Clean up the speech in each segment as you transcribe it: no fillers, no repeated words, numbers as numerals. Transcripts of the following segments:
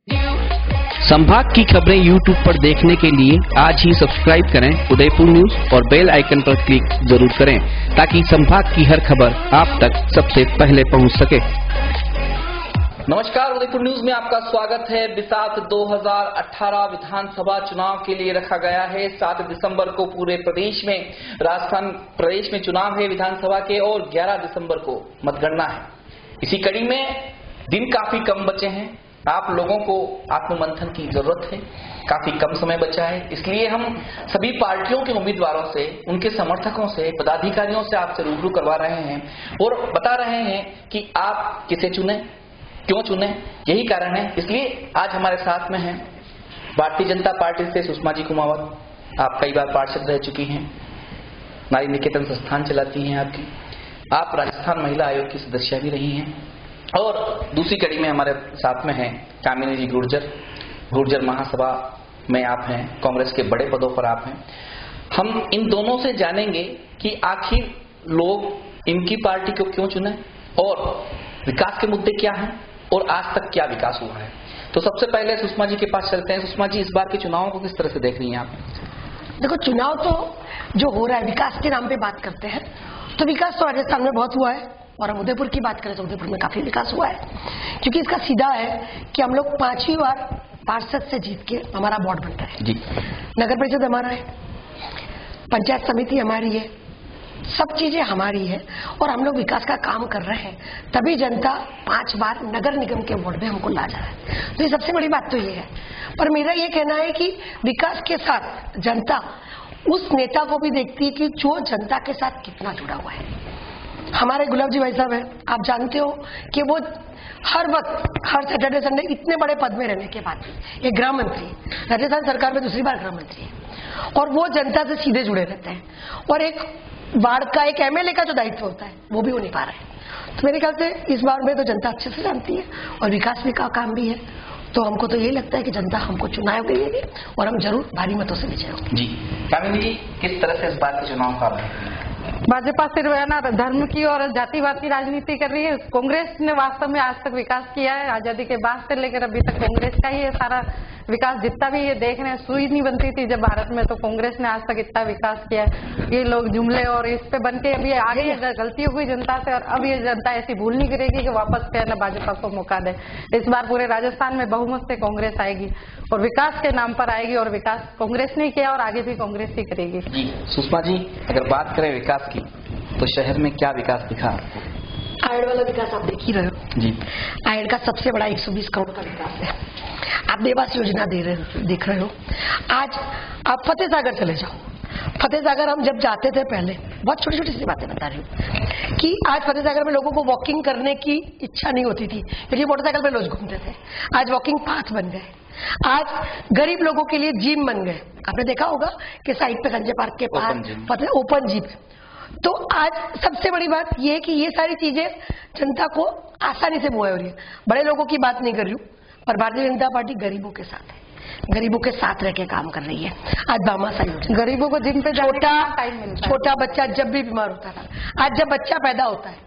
संभाग की खबरें YouTube पर देखने के लिए आज ही सब्सक्राइब करें उदयपुर न्यूज और बेल आइकन पर क्लिक जरूर करें ताकि संभाग की हर खबर आप तक सबसे पहले पहुंच सके। नमस्कार, उदयपुर न्यूज में आपका स्वागत है। बिसात 2018 विधानसभा चुनाव के लिए रखा गया है। 7 दिसंबर को पूरे प्रदेश में राजस्थान प्रदेश में चुनाव है विधानसभा के और 11 दिसंबर को मतगणना है। इसी कड़ी में दिन काफी कम बचे हैं। आप लोगों को आत्ममंथन की जरूरत है। काफी कम समय बचा है, इसलिए हम सभी पार्टियों के उम्मीदवारों से, उनके समर्थकों से, पदाधिकारियों से आपसे रूबरू करवा रहे हैं और बता रहे हैं कि आप किसे चुने, क्यों चुने, यही कारण है। इसलिए आज हमारे साथ में हैं भारतीय जनता पार्टी से सुषमा जी कुमावत। आप कई बार पार्षद रह चुकी हैं, नारी निकेतन संस्थान चलाती हैं आपकी, आप राजस्थान महिला आयोग की सदस्य भी रही हैं और दूसरी कड़ी में हमारे साथ में हैं कामिनी जी गुर्जर महासभा में आप हैं, कांग्रेस के बड़े पदों पर आप हैं। हम इन दोनों से जानेंगे कि आखिर लोग इनकी पार्टी को क्यों चुने और विकास के मुद्दे क्या हैं और आज तक क्या विकास हुआ है। तो सबसे पहले सुषमा जी के पास चलते हैं। सुषमा जी, इस बार के चुनावों को किस तरह से देख रही हैं आप? देखो, चुनाव तो जो हो रहा है विकास के नाम पे बात करते हैं, तो विकास तो राजस्थान में बहुत हुआ है और हम उदयपुर की बात करें तो उदयपुर में काफी विकास हुआ है, क्योंकि इसका सीधा है कि हम लोग 5वीं बार पार्षद से जीत के हमारा बोर्ड बनता है जी। नगर परिषद हमारा है, पंचायत समिति हमारी है, सब चीजें हमारी है और हम लोग विकास का काम कर रहे हैं, तभी जनता 5 बार नगर निगम के बोर्ड में हमको ला जा रहा है। तो ये सबसे बड़ी बात तो ये है। पर मेरा ये कहना है कि विकास के साथ जनता उस नेता को भी देखती है कि जो जनता के साथ कितना जुड़ा हुआ है। हमारे गुलाब जी भाई साहब हैं, आप जानते हो कि वो हर वक्त, हर सैटरडे संडे इतने बड़े पद में रहने के बाद भी एक गृह मंत्री, राजस्थान सरकार में दूसरी बार गृह मंत्री है और वो जनता से सीधे जुड़े रहते हैं और एक वार्ड का, एक एमएलए का जो दायित्व होता है वो भी वो निभा रहे हैं। तो मेरे ख्याल से इस बार में तो जनता अच्छे से जानती है और विकास भी का काम भी है। तो हमको तो यही लगता है कि जनता हमको चुनाव देगी और हम जरूर भारी मतों से विजय होंगे जी। कामिनी जी, किस तरह से इस बार के चुनाव का भाजपा सिर्फ है ना धर्म की और जातिवाद की राजनीति कर रही है। कांग्रेस ने वास्तव में आज तक विकास किया है। आजादी के बाद से लेकर अभी तक कांग्रेस का ही है सारा विकास। जितना भी ये देख रहे हैं, सुई नहीं बनती थी जब भारत में, तो कांग्रेस ने आज तक इतना विकास किया है। ये लोग जुमले और इस पे बन के अभी आगे गलती हुई जनता से और अब ये जनता ऐसी भूल नहीं करेगी कि वापस क्या ना भाजपा को मौका दे। इस बार पूरे राजस्थान में बहुमत से कांग्रेस आएगी और विकास के नाम पर आएगी और विकास कांग्रेस ने किया और आगे भी कांग्रेस ही करेगी। सुषमा जी, अगर बात करें विकास की तो शहर में क्या विकास दिखा? आयड वाला विकास आप देख ही रहे हो जी। आयड का सबसे बड़ा 120 करोड़ का विकास है। आप देवास योजना देख रहे हो। आज आप फतेह सागर चले जाओ। फतेह सागर हम जब जाते थे पहले, बहुत छोटी छोटी सी बातें बता रही हूँ कि आज फतेह सागर में लोगों को वॉकिंग करने की इच्छा नहीं होती थी क्योंकि मोटरसाइकिल पे लोग घूमते थे। आज वॉकिंग पाथ बन गए। आज गरीब लोगों के लिए जिम बन गए। आपने देखा होगा कि साइड पे संजय पार्क के पास ओपन जिम। तो आज सबसे बड़ी बात यह है कि ये सारी चीजें जनता को आसानी से मुहैया हो रही है। बड़े लोगों की बात नहीं कर रही हूँ, पर भारतीय जनता पार्टी गरीबों के साथ है, गरीबों के साथ रह के काम कर रही है। आज भामाशाह योजना, गरीबों को जिन पे छोटा बच्चा जब भी बीमार होता था, आज जब बच्चा पैदा होता है,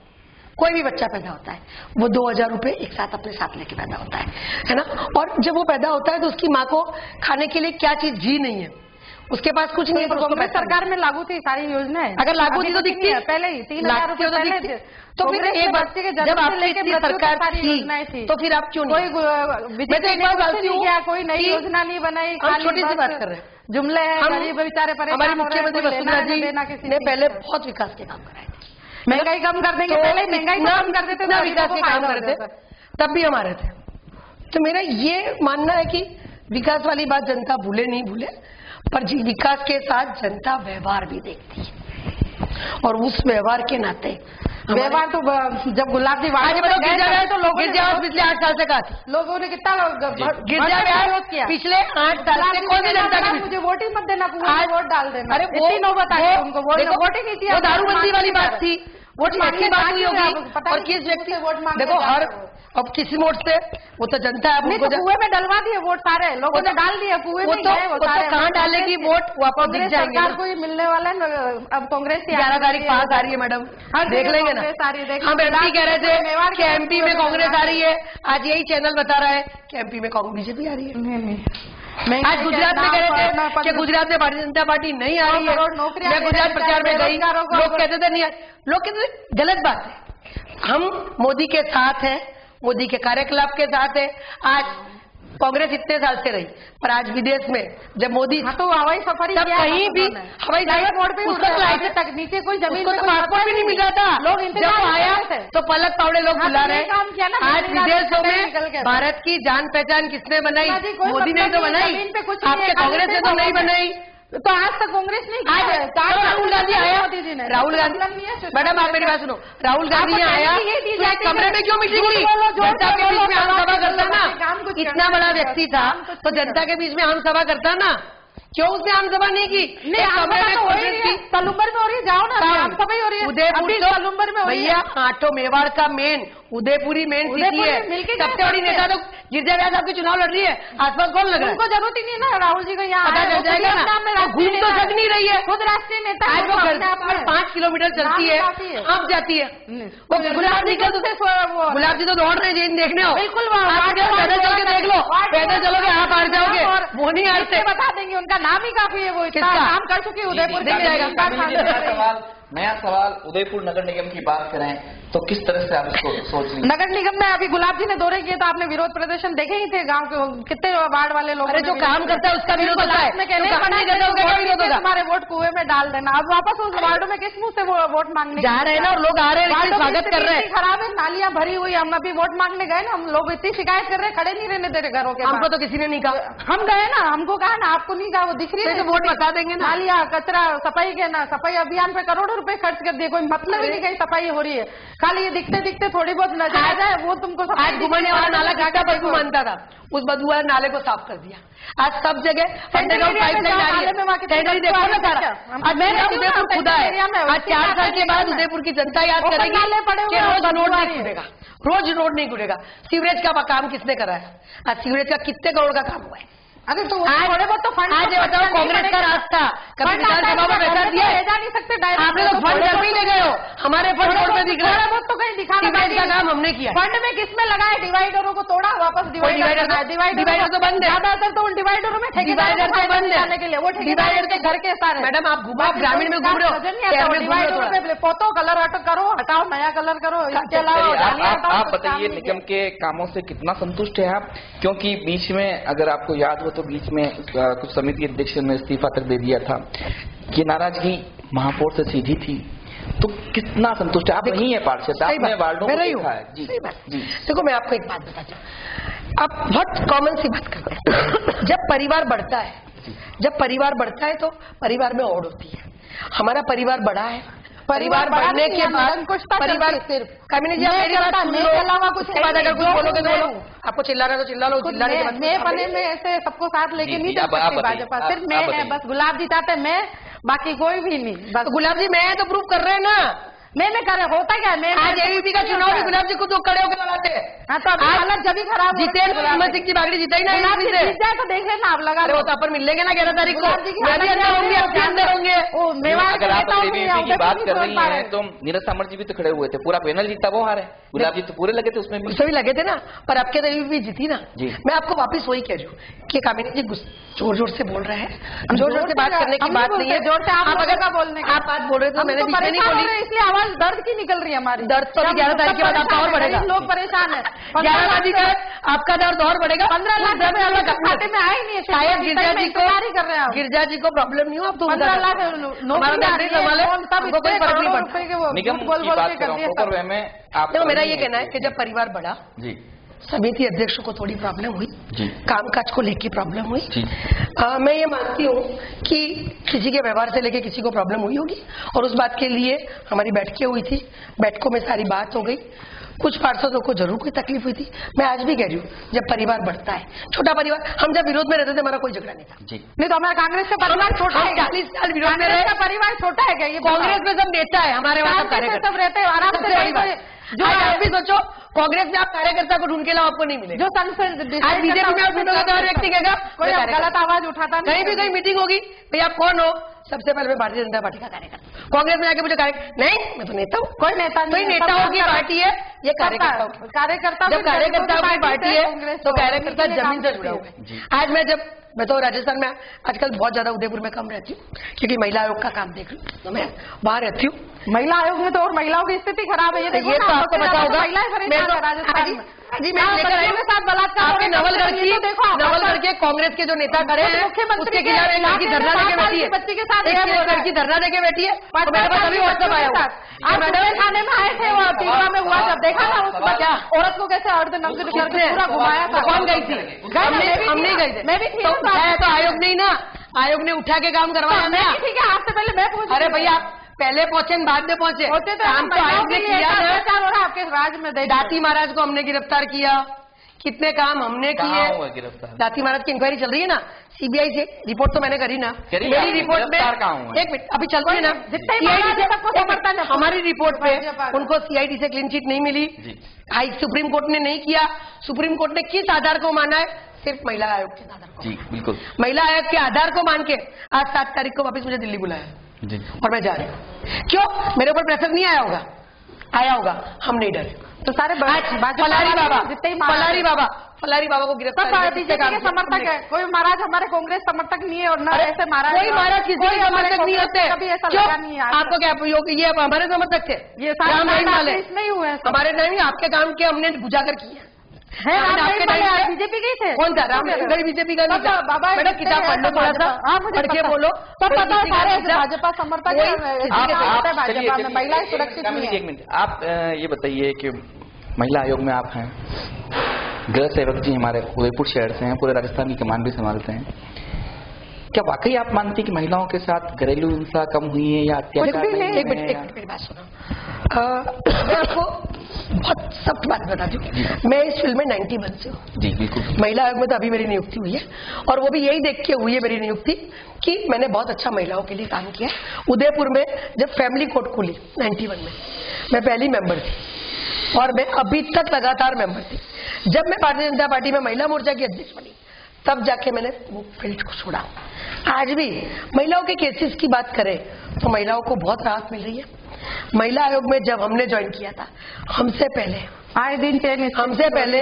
कोई भी बच्चा पैदा होता है, वो 2000 रुपए एक साथ अपने साथ लेके पैदा होता है ना। और जब वो पैदा होता है तो उसकी माँ को खाने के लिए क्या चीज जी नहीं है, उसके पास कुछ नहीं है। तो कांग्रेस सरकार में लागू थी सारी योजनाएं। अगर लागू थी तो दिखती है, पहले ही 3000 रुपए पहले थे। तो फिर एक बात, जब आपकी सरकार थी तो फिर आप क्यों नहीं? मैं तो एक बात बोलती हूँ, कोई नई योजना नहीं बनाई, हम छोटी सी बात कर रहे हैं, जुमले हैं, गरीब बेचारे परेशान। हमारे मुख्यमंत्री वसुंधरा जी ने पहले बहुत विकास के काम कराए। महंगाई कम कर देंगे, पहले महंगाई कम कर देते थे, विकास के काम करते तब भी हमारे थे। तो मेरा ये मानना है कि विकास वाली बात जनता भूले नहीं भूले, पर विकास के साथ जनता व्यवहार भी देखती है और उस व्यवहार के नाते व्यवहार तो जब गुलाब जी वहां गिरजा गए तो लोग गिरजा पिछले 8 साल से कहा थी, लोगों ने कितना गिरजा विरोध किया पिछले 8 साल से। कौन सी जनता की? मुझे वोट ही मत देना, वोट डाल देना। अरे वो नौबत आई उनको, वोट ही नहीं थी। दारूबंदी वाली बात थी, वोट मांगने बात हुई होगी और किस व्यक्ति वोट मांग देखो हर अब किसी वोट से वो तो जनता है नहीं तो कुएं में डलवा दिए वोट सारे लोगों ने डाल दिए कुएं में वो तो कहाँ डालेगी वोट वापस दिख जाएंगे सरकार को ही मिलने वाला है अब कांग्रेस की 11 तारीख पास आ रही है मैडम देख लेंगे ना हम एमपी कह रहे थे कि एमपी में कांग्रेस आ रही है आज यही चैनल बता रहा है कि एमपी में बीजेपी आ रही है आज गुजरात में कह रहे थे कि गुजरात में भारतीय जनता पार्टी नहीं आ रही है मैं गुजरात प्रचार में गई लोग कहते थे नहीं लोग कहते थे गलत बात है हम मोदी के साथ हैं मोदी के कार्यकलाप के साथ है आज कांग्रेस इतने साल से रही पर आज विदेश में जब मोदी तो हवाई सफर तब कहीं भी हवाई जहाज तक नीचे कोई जमीन को पासपोर्ट भी नहीं मिला था लोग जब आया तो पलक पावड़े लोग बुला रहे आज विदेशों में भारत की जान पहचान किसने बनाई मोदी ने तो बनाई आपके कांग्रेस ने तो नहीं बनाई तो आज तक कांग्रेस नहीं आज राहुल गांधी आया राहुल गांधी मैडम आप मेरी बात सुनो राहुल गांधी आया कमरे में क्यों मीटिंग ली जनता के बीच में आम सभा करता ना इतना बड़ा व्यक्ति था तो जनता के बीच में आम सभा करता ना क्यों उसने आम सभा नहीं की तलुम्बर में हो रही है जाओ ना आम सभा ही हो रही है उदयपुर तलुम्बर में भैया आठों मेवाड़ का मेन उदयपुरी मेन सिटी है सबसे बड़ी नेता तो गिरजा व्यास आपकी चुनाव लड़ रही है आसपास कौन लग रहा है उनको जरूरत ही नहीं है ना राहुल जी को यहाँ पता चल जाएगा ना घूम तो सक नहीं रही है खुद राष्ट्रीय नेता आज वो घर पर 5 किलोमीटर चलती है अब जाती है वो गुलाब जी गुलाब जी तो दौड़ रहे हैं देखने हो बिल्कुल पैदल चल के देख लो पैदल चलोगे आप हार जाओगे वो नहीं हारते बता देंगे उनका नाम ही काफी है वो इतना काम कर चुकी है उदयपुर नया सवाल उदयपुर नगर निगम की बात करें तो किस तरह से आप इसको सोच रही? नगर निगम में अभी गुलाब जी ने दौरे किए तो आपने विरोध प्रदर्शन देखे ही थे गांव के कितने वार्ड वाले लोग जो काम करता है उसका विरोध होता है हमारे वोट कुएं में डाल देना अब वापस उस वार्डो में किस मुंह से वोट मांगने जा रहे हैं ना और लोग आ रहे हैं स्वागत कर रहे हैं खराब है नालियां भरी हुई हम अभी वोट मांगने गए ना हम लोग इतनी शिकायत कर रहे हैं खड़े नहीं रहने दे रहे घरों के हमको तो किसी ने नहीं कहा हम गए ना हमको कहा ना आपको नहीं कहा वो दिख रही है वोट बता देंगे नालियां कचरा सफाई के ना सफाई अभियान पे करोड़ों रुपए खर्च कर दिए कोई मतलब ही नहीं कहीं सफाई हो रही है खाली ये दिखते दिखते थोड़ी बहुत नजर आ जाए वो तुमको आज घुमाने वाला नाला घाटा बदबू मानता था उस बदबू वाले नाले को साफ कर दिया आज सब जगह अंडरग्राउंड पाइपलाइन आ रही है देखो ना सारा आज मैं उदयपुर खुदा है आज 4 साल के बाद उदयपुर की जनता याद करेगी कि रोज रोड नहीं खुलेगा रोज रोड नहीं खुलेगा सीवरेज का काम किसने कराया आज सीवरेज का कितने करोड़ का काम हुआ है अरे तो थोड़े बहुत तो फंड आज बताओ कांग्रेस का रास्ता कभी विधानसभा में पैसा दिया ले जा नहीं सकते आपने तो फंड घर में ले गए हो हमारे फंड रोड पे दिख रहा है तो कहीं दिखाना का काम हमने किया फंड में किसमें लगाया डिवाइडरों को तोड़ा वापस डिवाइडर तो बंद है ज्यादातर तो उन डिवाइडरों में डिवाइडर तो बंद है के लिए वो डिवाइडर के घर के सारे मैडम आप घुमा ग्रामीण में घूम रहे हो डिवाइडरों पे पोतो कलर करो हटाओ नया कलर करो इसके अलावा आप बताइए निगम के कामों से कितना संतुष्ट है आप क्योंकि बीच में अगर आपको याद हो तो बीच में कुछ समिति अध्यक्ष ने इस्तीफा तक दे दिया था कि नाराजगी महापौर से सीधी थी तो कितना संतुष्ट है आप नहीं है पार्षद आपने वार्डों में देखा है जी देखो मैं आपको एक बात बताता हूँ आप बहुत कॉमन सी बात करते हैं जब परिवार बढ़ता है तो परिवार में ओढ़ होती है हमारा परिवार बड़ा है परिवार बढ़ने के बाद परिवार सिर्फ मेरी बात अलावा कुछ बाद अगर कुछ बोलोगे तो बोलो आपको चिल्लाना तो चिल्ला लो चिल्लाने के बाद मैं बने में ऐसे सबको साथ लेके नहीं चल सकती भाजपा सिर्फ मैं है बस गुलाब जी चाहते मैं बाकी कोई भी नहीं बस गुलाब जी मैं तो प्रूव कर रहे हैं ना मैं कर रहे होता क्या मैं आज एबीपी का चुनाव भी गुलाब जी खुद तो खड़े होकर लगाते हैं हाँ तो हालत जब भी खराब जीते हिम्मत सिंह की बागड़ी जीता ही ना जीत जाए तो देख लेना आप लगा रहे हो तो अपन मिलेंगे ना 11 तारीख को होंगे आपके अंदर होंगे अगर आप एबीपी की बात कर रही हैं तो नीरज सामर जी भी तो खड़े हुए थे पूरा पैनल जीता वो हारे गुलाब जी तो पूरे लगे थे उसमें भी सभी लगे थे ना पर आपके तो एबीपी जीती ना मैं आपको वापिस वही कह रही हूँ कि कामिनी जी जोर जोर से बोल रहे हैं जोर जोर से बात करने की बात नहीं है जोर से आप अगर आप बात बोल रहे थे मैंने बीच में नहीं बोली इसलिए आवाज दर्द की निकल रही है हमारी दर्द तो 11 तारीख के बाद आपका और बढ़ेगा लोग परेशान है 11 तारीख आपका दर्द और बढ़ेगा 15 लाख खाते में आए नहीं शायद गिरजा जी को कर रहे हैं गिरजा जी को प्रॉब्लम नहीं हो अब तो 15 लाख कोई फर्क नहीं पड़ता निगम की बात कर में देखो मेरा ये कहना है कि जब परिवार बढ़ा जी समिति अध्यक्षों को थोड़ी प्रॉब्लम हुई कामकाज को लेकर प्रॉब्लम हुई मैं ये मानती हूँ कि किसी के व्यवहार से लेकर किसी को प्रॉब्लम हुई होगी और उस बात के लिए हमारी बैठकें हुई थी बैठकों में सारी बात हो गई कुछ पार्षदों को जरूर कोई तकलीफ हुई थी। मैं आज भी कह रही हूँ, जब परिवार बढ़ता है, छोटा परिवार, हम जब विरोध में रहते थे हमारा कोई झगड़ा नहीं था जी। नहीं तो हमारा कांग्रेस का परिवार छोटा है, 40 साल विरोध में रहे, परिवार छोटा है क्या? ये कांग्रेस में सब नेता है, हमारे वहाँ सब कार्यकर्ता सब रहते हैं आराम से। जो आप भी सोचो, कांग्रेस में आप कार्यकर्ता को ढूंढ के लाओ, आपको नहीं मिले। जो संसद आज बीजेपी में आप ढूंढोगे तो और व्यक्ति कहेगा कोई गलत आवाज उठाता नहीं। कहीं भी कोई मीटिंग होगी, भैया आप कौन हो? सबसे पहले मैं भारतीय जनता पार्टी का कार्यकर्ता। कांग्रेस में जाके मुझे नहीं, मैं तो नेता हूँ। कोई नेताओं की पार्टी है, ये कार्यकर्ता जब कार्यकर्ताओं की पार्टी है तो कार्यकर्ता जमीन से जुड़ा हुआ है। आज मैं तो राजस्थान में आजकल बहुत ज्यादा उदयपुर में कम रहती हूँ, क्योंकि महिला आयोग का काम देख लूँ तो मैं वहाँ रहती हूँ। महिला आयोग में तो और महिलाओं की स्थिति खराब है, ये तो आपको पता होगा। जी मैं लेकर आई साथ बलात्कार आपके नवलगढ़ के कांग्रेस के जो नेता खड़े हैं, उसके खिलाफ एक लड़की धरना देके बैठी है, बच्ची के साथ लड़की धरना देके बैठी है। मेरे पास अभी व्हाट्सएप आया हुआ, आप थाने में आए थे, वो तीनवा में हुआ जब देखा था उसको, क्या औरत को कैसे अर्धनग्न करके पूरा घुमाया था। कौन गई थी? हम नहीं गए थे, मैं भी थी। तो आयोग नहीं ना, आयोग ने उठा के काम करवाया ना। ठीक है, आपसे पहले मैं पूछ। अरे भैया पहले पहुंचे बाद में पहुंचे, काम तो आयोग ने किया ना। आपके राज्य में दाती महाराज को हमने गिरफ्तार किया, कितने काम हमने किए। दाती महाराज की इंक्वायरी चल रही है ना, सीबीआई से रिपोर्ट तो मैंने करी ना, मेरी रिपोर्ट में एक मिनट अभी चल रही है ना, हमारी रिपोर्ट पे उनको सीआईडी से क्लीन चिट नहीं मिली, हाई सुप्रीम कोर्ट ने नहीं किया। सुप्रीम कोर्ट ने किस आधार को माना है? सिर्फ महिला आयोग के आधार को। जी बिल्कुल, महिला आयोग के आधार को मान के आज 7 तारीख को वापस मुझे दिल्ली बुलाया जी, और मैं जा रही हूँ। क्यों? मेरे ऊपर प्रेशर नहीं आया होगा, आया होगा, हम नहीं डरे। तो सारे फलारी बाबा को गिरफ्तार बीजेपी के समर्थक है, कोई महाराज हमारे कांग्रेस समर्थक नहीं है, और न ऐसे महाराज कोई महाराज किसी के समर्थक नहीं होते। कभी ऐसा लगा नहीं है आपको? क्या ये हमारे समर्थक थे? ये सारे नहीं हुए हमारे नहीं, आपके काम के हमने उजागर किए हैं। बीजेपी के थे? कौन था? रामनगर बीजेपी का नहीं था। बाबा किताब पढ़ लो थोड़ा सा, पढ़ के बोलो। सब पता है, सारे भाजपा समर्थक भाजपा में महिलाएं सुरक्षित नहीं है। एक मिनट, आप ये बताइए कि महिला आयोग में आप हैं, गृह सेवक जी हमारे उदयपुर शहर से हैं, पूरे राजस्थान की कमान भी संभालते हैं, क्या वाकई आप मानती हैं कि महिलाओं के साथ घरेलू हिंसा कम हुई है या अत्याचार? एक मिनट बात सुनो, मैं आपको बहुत सख्त बात बताती हूँ। मैं इस फील्ड में 91 से हूँ जी बिल्कुल। महिला आयोग में तो अभी मेरी नियुक्ति हुई है, और वो भी यही देख के हुई है मेरी नियुक्ति कि मैंने बहुत अच्छा महिलाओं के लिए काम किया। उदयपुर में जब फैमिली कोर्ट खुली 91 में, मैं पहली मेंबर थी और मैं अभी तक लगातार मेंबर थी। जब मैं भारतीय जनता पार्टी में महिला मोर्चा की अध्यक्ष बनी, तब जाके मैंने वो फील्ड को छोड़ा। आज भी महिलाओं के केसेस की बात करें तो महिलाओं को बहुत राहत मिल रही है। महिला आयोग में जब हमने ज्वाइन किया था, हमसे पहले आए दिन हमसे पहले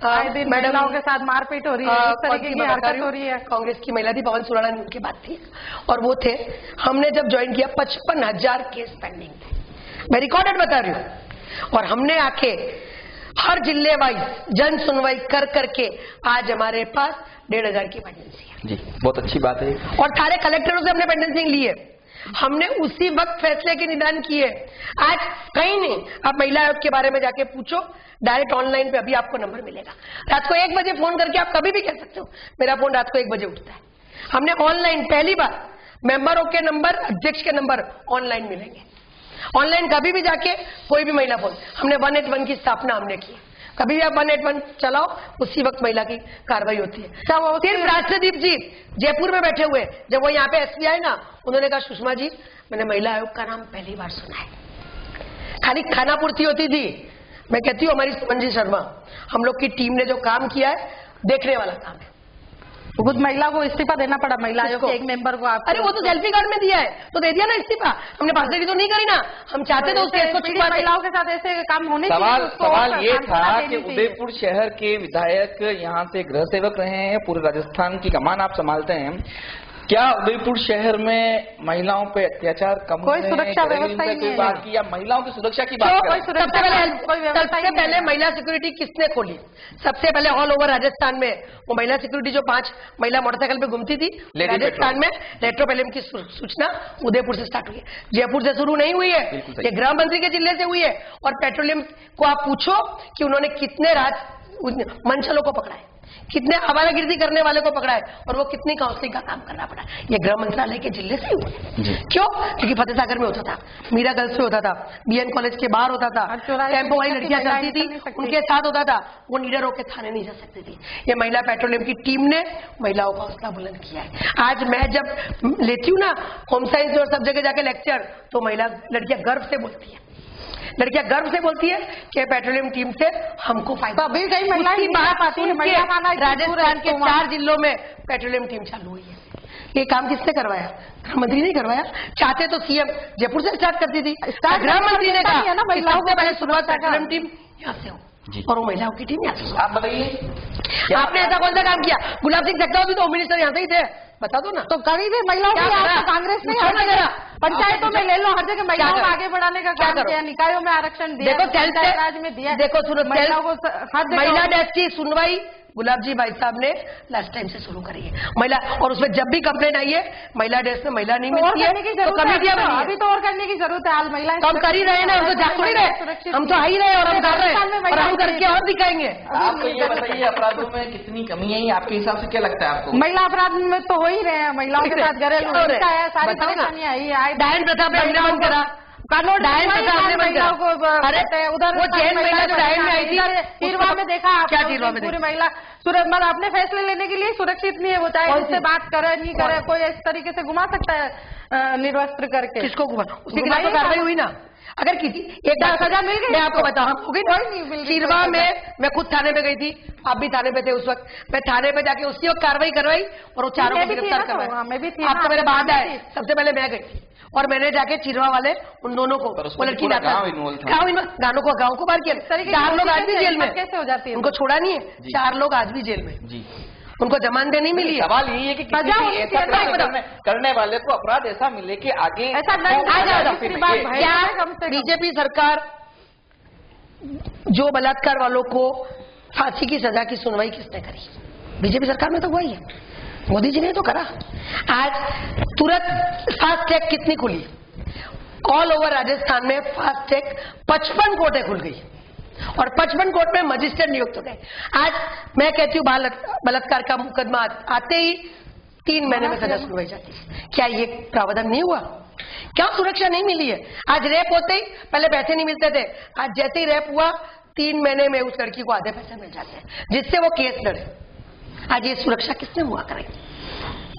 आए दिन महिलाओं के साथ मारपीट हो रही है, इस तरीके की हरकत हो रही है। कांग्रेस की महिला थी, पवन सुराणा उनके बात थी, और वो थे। हमने जब ज्वाइन किया 55,000 केस पेंडिंग थे, मैं रिकॉर्डेड बता रही हूँ। और हमने आके हर जिले वाइज जन सुनवाई कर करके आज हमारे पास 1,500 की पेंडेंसी है। जी बहुत अच्छी बात है। और सारे कलेक्टरों से हमने पेंडेंसी ली है, हमने उसी वक्त फैसले के निदान किए। आज कहीं नहीं, आप महिला आयोग के बारे में जाके पूछो, डायरेक्ट ऑनलाइन पे अभी आपको नंबर मिलेगा। रात को 1 बजे फोन करके आप कभी भी कह सकते हो, मेरा फोन रात को 1 बजे उठता है। हमने ऑनलाइन पहली बार मेंबरों के नंबर, अध्यक्ष के नंबर ऑनलाइन मिलेंगे। ऑनलाइन कभी भी जाके कोई भी महिला फोन, हमने 181 की स्थापना हमने की। कभी भी आप 181 चलाओ, उसी वक्त महिला की कार्रवाई होती है। सिर्फ राष्ट्रदीप जी जयपुर में बैठे हुए, जब वो यहाँ पे एसपी आए ना, उन्होंने कहा सुषमा जी मैंने महिला आयोग का नाम पहली बार सुना है। खाली खाना पूर्ति होती थी। मैं कहती हूँ हमारी सुमन जी शर्मा, हम लोग की टीम ने जो काम किया है देखने वाला काम है। खुद महिला को इस्तीफा देना पड़ा, महिला आयोग के एक मेंबर को। आप अरे वो तो सेल्फी कार्ड में दिया है तो दे दिया ना इस्तीफा, हमने भाषण तो नहीं करी ना, हम चाहते थे उस केस को छुपा। महिलाओं के साथ ऐसे काम होने सवाल ये था कि उदयपुर शहर के विधायक यहाँ से गृह सेवक रहे हैं, पूरे राजस्थान की कमान आप संभालते हैं, क्या उदयपुर शहर में महिलाओं पे अत्याचार कम कोई सुरक्षा व्यवस्था ही नहीं बात की, या महिलाओं की सुरक्षा की बात करें? सबसे पहले महिला सिक्योरिटी किसने खोली? सबसे पहले ऑल ओवर राजस्थान में वो महिला सिक्योरिटी जो 5 महिला मोटरसाइकिल पे घूमती थी राजस्थान में, रेट्रोपेलम की सूचना उदयपुर से स्टार्ट हुई है, जयपुर से शुरू नहीं हुई है, ये गृह मंत्री के जिले से हुई है। और पेट्रोलियम को आप पूछो कि उन्होंने कितने मंचलों को पकड़ा है, कितने आवारागर्दी करने वाले को पकड़ा है, और वो कितनी काउंसलिंग का काम करना पड़ा। ये गृह मंत्रालय के जिले से हुआ। क्यों? क्योंकि फतेह सागर में होता था, मीरा गर्ल्स में होता था, बीएन कॉलेज के बाहर होता था, टेम्पो वाली लड़कियां चलती थी, उनके साथ होता था, वो निडर होकर थाने नहीं जा सकती थी। ये महिला पेट्रोलियम की टीम ने महिलाओं का हौसला बुलंद किया है। आज मैं जब लेती हूँ ना होम साइंस और सब जगह जाके लेक्चर, तो महिला लड़कियां गर्व से बोलती है, लड़कियां गर्व से बोलती है कि पेट्रोलियम टीम से हमको फायदा। अभी कई महिलाएं राजस्थान के 4 जिलों में पेट्रोलियम टीम चालू हुई है। ये काम किसने करवाया? गृह मंत्री ने करवाया। चाहते तो सीएम जयपुर से स्टार्ट करती थी, गृह मंत्री ने कहा महिलाओं को पहले शुरुआत पेट्रोलियम टीम यहाँ से हो, और वो महिलाओं की टीम यहाँ से। आप बताइए आपने ऐसा कौन सा काम किया? गुलाब सिंह सेक्टर भी तो होम मिनिस्टर यहाँ से ही थे, बता दो ना। तो कभी भी महिलाओं की कांग्रेस ने हर जगह पंचायतों में ले लो, हर जगह महिलाओं को आगे बढ़ाने का काम किया, निकायों में आरक्षण दिया, देखो पंचायत राज में दिया। देखो सुनो, महिलाओं को हर जगह महिला डेस्क की सुनवाई गुलाब जी भाई साहब ने लास्ट टाइम से शुरू करी है महिला, और उसमें जब भी कंप्लेंट आई है महिला डेस्क में महिला नहीं मिलती है तो कमेटियां बनी है। अभी तो और करने की जरूरत है, आज महिलाएं तो हम कर ही रहे हैं ना, हम तो जा थोड़ी रहे, हम तो आ ही रहे और हम कर रहे हैं और हम करके और दिखाएंगे। आप ये बताइए अपराधों में कितनी कमी है, आपके हिसाब से क्या लगता है आपको? महिला अपराध में तो हो ही रहे हैं, महिलाओं के साथ घरेलू हिंसा है, सारी परेशानियां आई, डायन प्रथा पे हमने बंद करा, कानून डायन प्रथा हमने बंद करा। अरे उधर वो जैन महिला जो डायन में आई थी, तीरवा में देखा क्या तीरवा में पूरी महिला मतलब अपने फैसले लेने के लिए सुरक्षित नहीं है, वो चाहे उससे बात करे नहीं करे, कोई इस तरीके से घुमा सकता है निर्वस्त्र करके। किसको घुमा? उसके खिलाफ तो कार्रवाई हुई ना। अगर किसी एक सजा मिल गई, मैं आपको बताऊं, तीरवा में मैं खुद थाने पे गई थी, आप भी थाने पे थे उस वक्त, मैं थाने पे जाके उसी वक्त कार्रवाई करवाई और वो चारों को गिरफ्तार करवाया। आपका मेरे बाद आए, सबसे पहले मैं गई और मैंने जाके चिरवा वाले उन दोनों को, वो लड़की गानों को गाँव को बाहर किया। 4 लोग आज भी जेल में, कैसे हो जाती है? उनको छोड़ा नहीं है, 4 लोग आज भी जेल में, उनको जमानत नहीं मिली। सवाल यही है कि करने वाले को अपराध ऐसा मिले कि आगे ऐसा बीजेपी सरकार जो बलात्कार वालों को फांसी की सजा की सुनवाई किसने करी? बीजेपी सरकार में तो वही है, मोदी जी ने तो करा। आज तुरंत फास्ट ट्रैक कितनी खुली, ऑल ओवर राजस्थान में फास्ट ट्रैक 55 कोर्टें खुल गई और 55 कोर्ट में मजिस्ट्रेट नियुक्त हो गए। आज मैं कहती हूँ बलात्कार का मुकदमा आते ही 3 महीने में सजा सुनवाई जाती है। क्या ये प्रावधान नहीं हुआ? क्या सुरक्षा नहीं मिली है? आज रेप होते ही पहले पैसे नहीं मिलते थे, आज जैसे ही रेप हुआ 3 महीने में उस लड़की को आधे पैसे मिल जाते हैं जिससे वो केस लड़े। आज ये सुरक्षा किसने हुआ करे?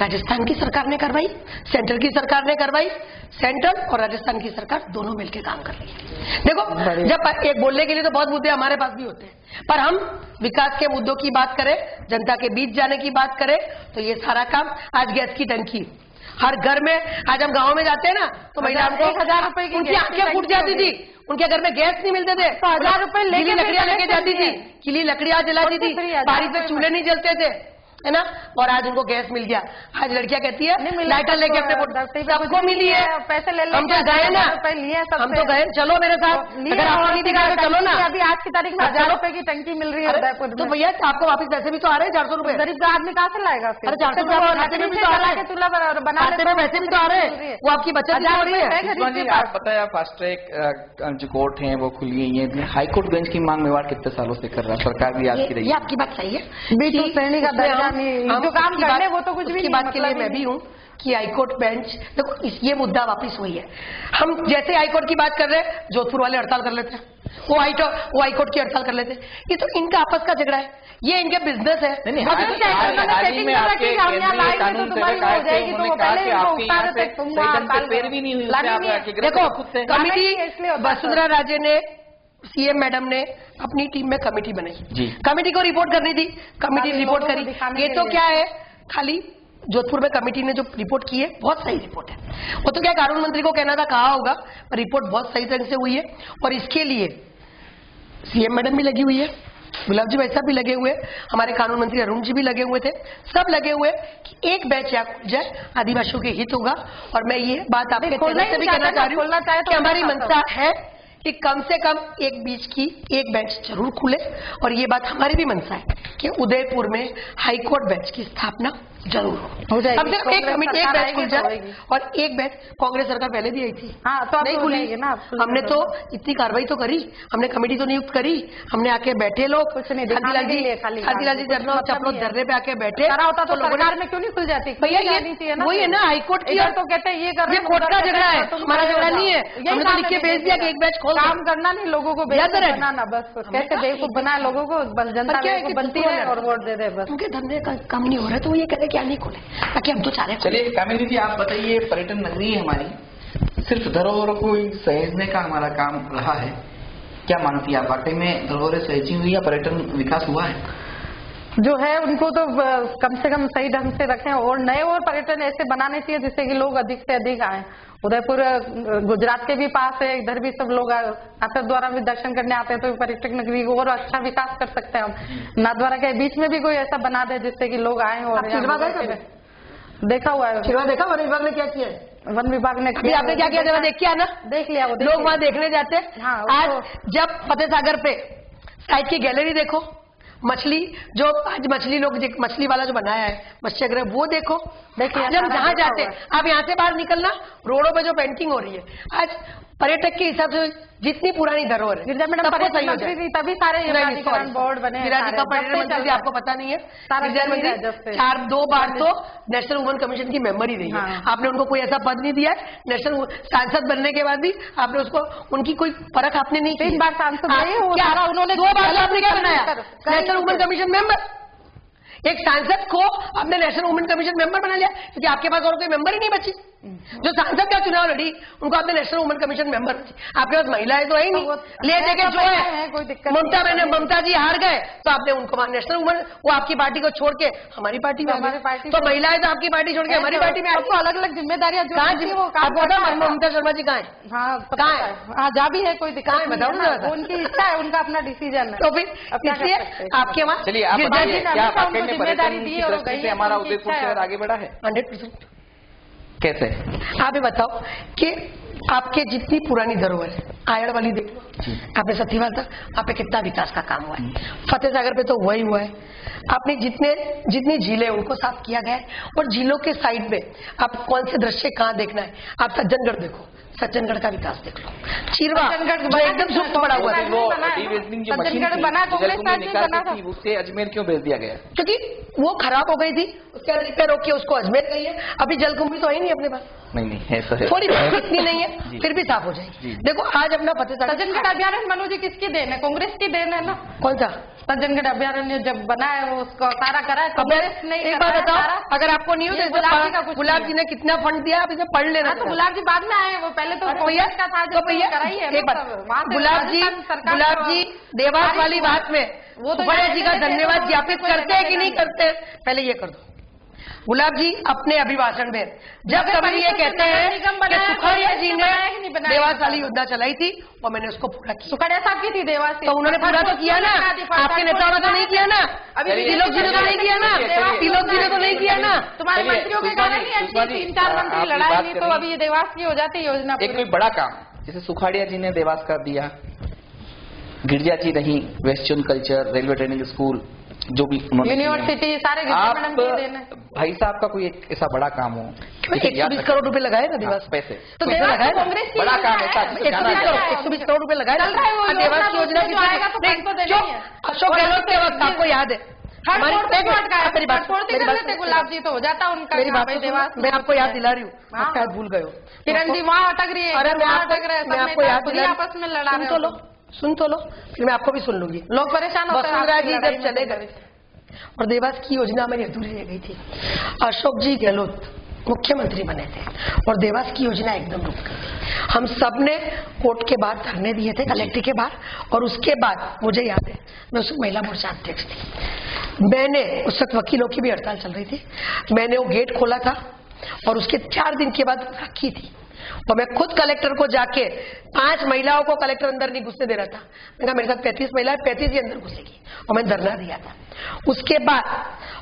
राजस्थान की सरकार ने करवाई, सेंट्रल की सरकार ने करवाई, सेंट्रल और राजस्थान की सरकार दोनों मिलकर काम कर रही है। देखो, जब एक बोलने के लिए तो बहुत मुद्दे हमारे पास भी होते हैं, पर हम विकास के मुद्दों की बात करें, जनता के बीच जाने की बात करें, तो ये सारा काम आज गैस की टंकी हर घर में, आज हम गाँव में जाते हैं ना तो महिलाओं को 1000 रुपए की उनकी आंखें फूट जाती थी, उनके घर में गैस नहीं मिलते थे तो 1000 रुपए गीली लकड़ियां लेके जाती थी, गीली लकड़ियां जलाती थी, बारिश में चूल्हे नहीं जलते थे, है ना, और आज उनको गैस मिल गया। आज लड़कियां कहती है लाइटर लेके अपने सबको मिली है, पैसे ले लो, हम तो गए ना, हम तो गए, चलो मेरे साथ, अगर आपको नहीं दिखा तो चलो ना। अभी आज की तारीख में 1000 रुपए की टंकी मिल रही है उदयपुर, तो भैया आपको वापस पैसे भी तो आ रहे हैं, 400 रुपए गरीब आदमी कहाँ से लाएगा? अरे 400 रुपए खाते में भी तो आ रहा है, चूल्हा बनाने में पैसे भी तो आ रहे हैं, वो आपकी बचत हो रही है। आप बताया फास्ट ट्रैक जो कोर्ट है वो खुली है, ये हाईकोर्ट बेंच की मांग मेवाड़ कितने सालों से कर रहा है, सरकार भी आज की रही है। आपकी बात सही है, B2 श्रेणी का दर्जा जो काम करने वो तो कुछ भी नहीं। बात के लिए मैं भी हूँ कि हाईकोर्ट बेंच, देखो ये मुद्दा वापस हुई है। हम जैसे हाईकोर्ट की बात कर रहे हैं, जोधपुर वाले हड़ताल कर लेते हैं, वो हाईकोर्ट की हड़ताल कर लेते हैं, ये तो इनका आपस का झगड़ा है, ये इनके बिजनेस है। देखो कमिटी वसुंधरा राजे ने, सीएम मैडम ने अपनी टीम में कमेटी बनाई, कमेटी को रिपोर्ट करनी थी, कमेटी रिपोर्ट करी। ये तो क्या है, खाली जोधपुर में कमेटी ने जो रिपोर्ट की है बहुत सही रिपोर्ट है, वो तो क्या कानून मंत्री को कहना था, कहा होगा, पर रिपोर्ट बहुत सही ढंग से हुई है। और इसके लिए सीएम मैडम भी लगी हुई है, गुलाब जी भाई साहब भी लगे हुए, हमारे कानून मंत्री अरुण जी भी लगे हुए थे, सब लगे हुए कि एक बैच यहाँ खुल जाए, आदिवासियों के हित होगा। और मैं ये बात आपके चैनल से भी कहना चाह रही हूँ कि हमारी मंशा है कि कम से कम एक बीच की एक बेंच जरूर खुले, और ये बात हमारी भी मंशा है कि उदयपुर में हाईकोर्ट बेंच की स्थापना जरूर हो जाएगी। अब सिर्फ एक कमेटी, एक बैच खुल जाए और एक बैच कांग्रेस सरकार पहले भी आई थी। हाँ, तो नहीं खुली ना। हमने तो इतनी कार्रवाई तो करी, हमने कमेटी तो नियुक्त करी, हमने आके बैठे लोग, कुछ नहीं, हरदीलाल जी धरना चपलों धरने पे आके बैठे। करा होता तो सरकार में क्यों नहीं खुल जाती? भैया ये वही है ना, हाईकोर्ट की तो कहते हैं ये कर, ये कोर्ट का झगड़ा है, हमारा झगड़ा नहीं है। हमने तो लिख के भेज दिया कि एक बैच खोल, काम करना नहीं, लोगों को बनाना, बस कैसे बेवकूफ बनाए लोगों को, बस जनता बनती है और वोट दे दे बस। उनके धंधे का कम नहीं हो रहा है तो ये कह रहे क्या नहीं खोले ताकि हम तो चाह रहे। चलिए कामिनी जी, आप बताइए, पर्यटन नगरी है हमारी, सिर्फ धरोहरों को सहेजने का हमारा काम रहा है, क्या मानती है आप? वाकई में धरोहरें सहेजी हुई या पर्यटन विकास हुआ है? जो है उनको तो कम से कम सही ढंग से रखें और नए और पर्यटन ऐसे बनाने चाहिए जिससे कि लोग अधिक से अधिक आए। उदयपुर गुजरात के भी पास है, इधर भी सब लोग नाथद्वारा द्वारा भी दर्शन करने आते हैं, तो पर्यटक नगरी को और अच्छा विकास कर सकते हैं हम। नाथद्वारा के बीच में भी कोई ऐसा बना दे जिससे कि लोग आए। और देखा हुआ है, देखा वन विभाग ने क्या किया है? वन विभाग ने अभी आपने क्या किया? देख के आना, देख लिया वो, लोग वहाँ देखने जाते हैं। हाँ, आज जब फतेह सागर पे साइड की गैलरी देखो, मछली जो आज मछली लोग मछली वाला जो बनाया है मत्स्यगृह वो देखो, देखिए जब जहाँ जाते आप यहाँ से बाहर निकलना, रोडों पे जो पेंटिंग हो रही है आज पर्यटक के हिसाब से जितनी पुरानी धरोहर है, तभी सारे बोर्ड बने। का पर्यटन मंत्री आपको पता नहीं है, चार दो बार तो नेशनल वुमेन कमीशन की मेंबर ही रही है। आपने उनको कोई ऐसा पद नहीं दिया है, नेशनल सांसद बनने के बाद भी आपने उसको उनकी कोई परख आपने नहीं की। 3 बार सांसद उन्होंने 2 बार आपने क्या बनाया? National women commission member. एक सांसद को आपने नेशनल वुमेन कमीशन मेंबर बना लिया क्योंकि आपके पास और कोई मेंबर ही नहीं बची। जो सांसद का चुनाव लड़ी उनको आपने नेशनल वुमेन कमीशन मेंबर, आपके पास महिलाएं तो है ही नहीं, ले देके जो है कोई दिक्कत। ममता जी हार गए तो आपने उनको नेशनल वुमेन, वो आपकी पार्टी को छोड़ के हमारी पार्टी में, तो महिलाएं तो आपकी पार्टी छोड़ के हमारी पार्टी में, आपको अलग अलग जिम्मेदारियां ममता शर्मा जी कहाँ है? कहाँ है? जा भी है, कोई दिक्कत बताओ ना, उनकी इच्छा है, उनका अपना डिसीजन है। तो फिर इसलिए आपके वहाँ जिम्मेदारी दी और हमारा उदयपुर शहर आगे बढ़ा है 100%। कैसे? आप ये बताओ कि आपके जितनी पुरानी धरोहर है, आयड़ वाली देख लो, आपने सतीवाल तक आप पे कितना विकास का काम हुआ है, फतेह सागर पे तो वही हुआ है। आपने जितनी झीलें उनको साफ किया गया है, और झीलों के साइड में आप कौन से दृश्य कहाँ देखना है, आप सज्जनगढ़ देखो, सज्जनगढ़ का विकास देख लो, चीरवा एकदम सुस्त पड़ा हुआ है। उससे अजमेर क्यों भेज दिया गया? क्योंकि वो खराब हो गई थी, उसके रिपेयर होकर उसको अजमेर गई है। अभी जलकुंभी तो है नहीं अपने पास, नहीं ऐसा है, थोड़ी इतनी नहीं है, फिर भी साफ हो जाएगी। देखो आज अपना फतेह सज्जनगढ़ अभ्यारण्य मनोज जी किसकी देन है? कांग्रेस की देन है ना। कौन सा सज्जनगढ़ अभ्यारण्य जब बना है वो उसको सारा करा है कांग्रेस ने। एक बात बताओ, अगर आपको नहीं हो गुलाब जी ने कितना फंड दिया, आप इसे पढ़ लेना। तो गुलाब जी बाद में आए, वो पहले तो भैया का था जो कराई है। गुलाब जी देवास वाली बात में वो तो बड़े जी का धन्यवाद ज्ञापित करते हैं कि नहीं करते? पहले ये कर दो। गुलाब जी अपने अभिभाषण में जब कभी ये कहते हैं कि सुखाड़िया जी ने देवास वाली योजना चलाई थी और मैंने उसको पूरा किया। सुखाड़िया साहब की थी देवास, तो उन्होंने पूरा तो किया ना, आपके नेताओं ने तो नहीं किया ना, अभी तिलोक जी ने तो नहीं किया ना, तिलोक जी ने तो नहीं किया ना। तुम्हारे मंत्रियों के कारण ही 3-4 मंत्री लड़ाई नहीं तो अभी ये देवास की हो जाती योजना। एक कोई बड़ा काम जैसे सुखाड़िया जी ने देवास कर दिया, गिरजा जी नहीं, western culture, railway training school, जो भी यूनिवर्सिटी, सारे आप भाई साहब का कोई एक ऐसा बड़ा काम हो, 120 करोड़ रुपए लगाए ना देवास पैसे, तो देवास कांग्रेस बड़ा काम है, 120 करोड़ रुपए लगाए देवास की योजना की। अशोक गहलोत के वक्त आपको याद है गुलाब जी तो हो जाता उनका। मेरी बात देवास मैं आपको याद दिला रही हूँ, आप शायद भूल गए हो। किरण जी वहाँ अटक रही है। अरे मैं आपको याद दिला, आपस में लड़ा रहे हो, सुन तो लो, फिर मैं आपको भी सुन लूंगी। लोग परेशान होते हैं। वसुंधरा जी जब चले गए और देवास की योजना हमारी अधूरी रह गई थी, अशोक जी गहलोत मुख्यमंत्री बने थे और देवास की योजना एकदम रुक गई थी। हम सब ने कोर्ट के बाहर धरने दिए थे, कलेक्ट्रेट के बाहर, और उसके बाद मुझे याद है मैं उस महिला मोर्चा अध्यक्ष थी, मैंने उस वक्त वकीलों की भी हड़ताल चल रही थी, मैंने वो गेट खोला था और उसके 4 दिन के बाद रखी थी, और मैं खुद कलेक्टर को जाके 5 महिलाओं को कलेक्टर अंदर नहीं घुसने दे रहा था। मैंने कहा मेरे साथ 35 महिलाएं, 35 ही अंदर घुसेगी, और मैंने धरना दिया था। उसके बाद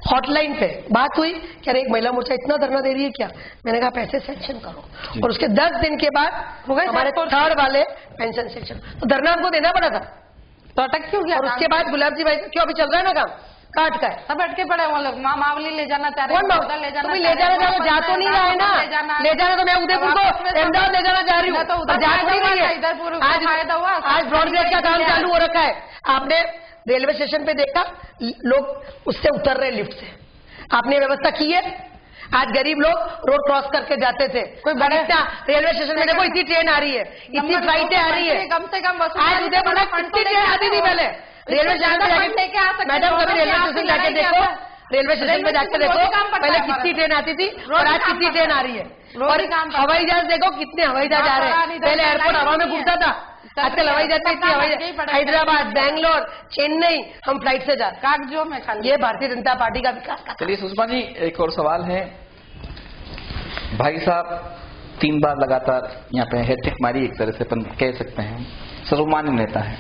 हॉटलाइन पे बात हुई कि अरे एक महिला मोर्चा इतना धरना दे रही है क्या, मैंने कहा पैसे सेंक्शन करो, और उसके 10 दिन के बाद हमारे 3rd वाले पेंशन सेंक्शन, तो धरना हमको देना पड़ा था। तो अटक क्यों गया? और उसके बाद गुलाब जी भाई क्यों अभी चल रहा है ना काम, काट का है, सब अटके पड़े वो लोग। मावली ले जाना चाह रहे हैं, ले जाना, ले जाना चाह रहे, जा तो नहीं रहा है ना, ले जाना तो मैं उदयपुर को अहमदाबाद ले जाना चाह रही हूँ, तो जा तो नहीं रही है। आज ब्रॉडगेज का काम चालू हो रखा है, आपने रेलवे स्टेशन पे देखा लोग उससे उतर रहे लिफ्ट से, आपने व्यवस्था की है। आज गरीब लोग रोड क्रॉस करके जाते थे, कोई बड़ा रेलवे स्टेशन में देखो इतनी ट्रेन आ रही है, इतनी फ्लाइटें आ रही है, कम से कम आज उदयपुर में कितनी ट्रेन आती थी पहले रेलवे स्टेशन पे जाके। मैडम कभी रेलवे स्टेशन जाके देखो, रेलवे स्टेशन पे जाके देखो पहले कितनी ट्रेन आती थी और आज कितनी ट्रेन आ रही है। और हवाई जहाज देखो कितने हवाई जहाज आ रहे हैं, पहले एयरपोर्ट हवा में घूमता था, आजकल हवाई जहाज में इतनी हवाई जहाज, हैदराबाद, बैंगलोर, चेन्नई हम फ्लाइट से जाते कागजों में खाली। ये भारतीय जनता पार्टी का विकास का। चलिए सुषमा जी, एक और सवाल है। भाई साहब 3 बार लगातार यहाँ पे हैट्रिक मारी, एक तरह से अपन कह सकते हैं, सर्वमान्य नेता है।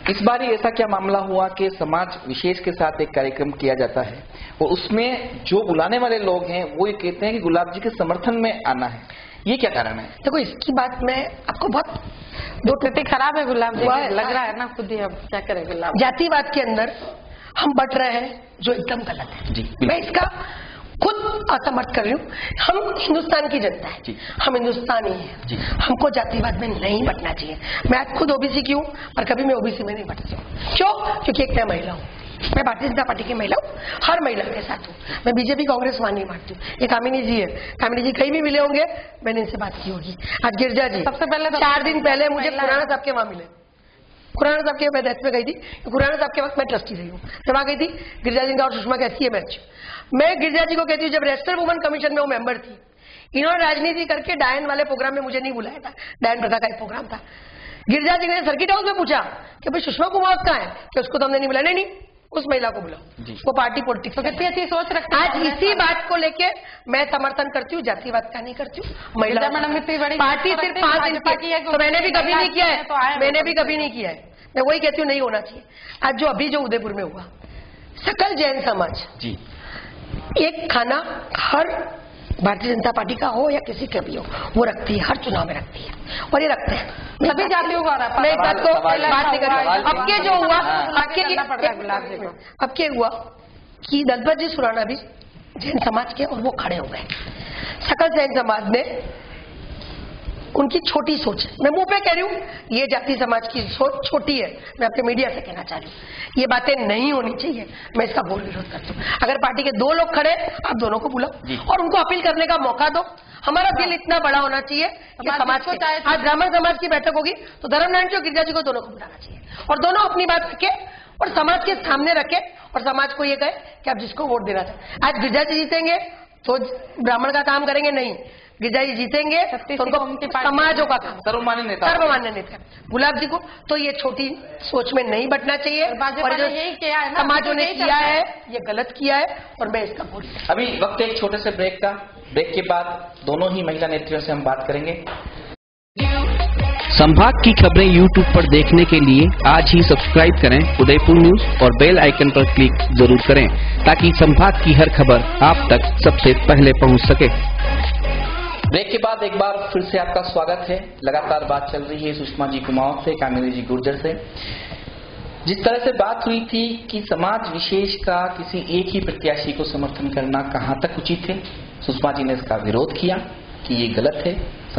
इस बार ऐसा क्या मामला हुआ कि समाज विशेष के साथ एक कार्यक्रम किया जाता है और उसमें जो बुलाने वाले लोग हैं वो ये कहते हैं कि गुलाब जी के समर्थन में आना है, ये क्या कारण है? देखो इसकी बात मैं आपको बहुत दो स्थिति खराब है गुलाब जी, लग रहा है ना खुद ही, अब क्या करें गुलाब। जातिवाद के अंदर हम बट रहे हैं जो एकदम गलत है जी, मैं इसका खुद असमर्थ कर रही हूँ। हम हिंदुस्तान की जनता है, हम हिंदुस्तानी हैं, हमको जातिवाद में नहीं बटना चाहिए। मैं आज खुद ओबीसी की हूँ और कभी मैं ओबीसी में नहीं बटती हूँ। क्यों? क्योंकि एक मैं महिला हूँ, मैं भारतीय जनता पार्टी की महिला हूँ, हर महिला के साथ हूँ। मैं बीजेपी कांग्रेस वहां नहीं बांटती हूँ। ये कामिनी जी है, कामिनी जी कहीं भी मिले होंगे, मैंने इनसे बात की होगी। आज गिरजा जी सबसे पहले 4 दिन पहले मुझे खुराना साहब के वहां मिले, खुराना साहब के मैं डेथ में गई थी, खुराना साहब के वक्त मैं ट्रस्टी रही हूँ, मैं वहां गई थी। गिरजा जी का और सुषमा कहती है मैच, मैं गिरजा जी को कहती हूँ जब रेस्टर वुमन कमीशन में वो मेंबर थी, इन्होंने राजनीति करके डायन वाले प्रोग्राम में मुझे नहीं बुलाया था, डायन प्रथा का एक प्रोग्राम था। गिरजा जी ने सर्किट हाउस में पूछा कि भाई सुषमा कुमार कहाँ है, कि उसको तो हमने नहीं बुलाया। नहीं, उस महिला को बुलाओ, वो पार्टी पॉलिटिक्स कितनी अच्छी सोच रखती है। आज इसी बात को लेके मैं समर्थन करती हूँ, जातिवाद का नहीं करती हूँ। महिला पार्टी सिर्फ 5 दिन की है, तो मैंने भी कभी नहीं किया है, मैंने भी कभी नहीं किया है। मैं वही कहती हूँ नहीं होना चाहिए। आज जो अभी जो उदयपुर में हुआ, सकल जैन समाज जी एक खाना हर भारतीय जनता पार्टी का हो या किसी का भी हो वो रखती है, हर चुनाव में रखती है और ये रखते हैं। सभी जातियों का मैं इस बात को बात नहीं कर रही। अब के जो हुआ, अब के हुआ कि दलपत जी सुराना भी जैन समाज के और वो खड़े हो गए। सकल जैन समाज ने उनकी छोटी सोच है, मैं मुंह पे कह रही हूँ, ये जाति समाज की सोच छोटी है। मैं अपने मीडिया से कहना चाह रही हूँ ये बातें नहीं होनी चाहिए, मैं इसका घोर विरोध करती हूँ। अगर पार्टी के 2 लोग खड़े, आप दोनों को बुलाओ और उनको अपील करने का मौका दो। हमारा दिल इतना बड़ा होना चाहिए कि समाज को, आज ब्राह्मण समाज की बैठक होगी तो धर्मनारायण जी और गिरजा जी को दोनों को बुलाना चाहिए और दोनों अपनी बात रखे और समाज के सामने रखे और समाज को ये कहे कि आप जिसको वोट देना चाहते। आज गिरजा जी जीतेंगे तो ब्राह्मण का काम करेंगे, नहीं, गिरजा जी जीतेंगे तो उनको समाजों का काम, सर्वमान्य नेता गुलाब जी को। तो ये छोटी सोच में नहीं बटना चाहिए और जो समाजों ने किया है ये गलत किया है और मैं इसका बोल। अभी वक्त एक छोटे से ब्रेक का, ब्रेक के बाद दोनों ही महिला नेत्रियों से हम बात करेंगे। संभाग की खबरें YouTube पर देखने के लिए आज ही सब्सक्राइब करें उदयपुर न्यूज और बेल आइकन पर क्लिक जरूर करें ताकि संभाग की हर खबर आप तक सबसे पहले पहुंच सके। ब्रेक के बाद एक बार फिर से आपका स्वागत है। लगातार बात चल रही है सुषमा जी कुमाऊं से, कामिनी जी गुर्जर से। जिस तरह से बात हुई थी कि समाज विशेष का किसी एक ही प्रत्याशी को समर्थन करना कहां तक उचित है, सुषमा जी ने इसका विरोध किया कि ये गलत है,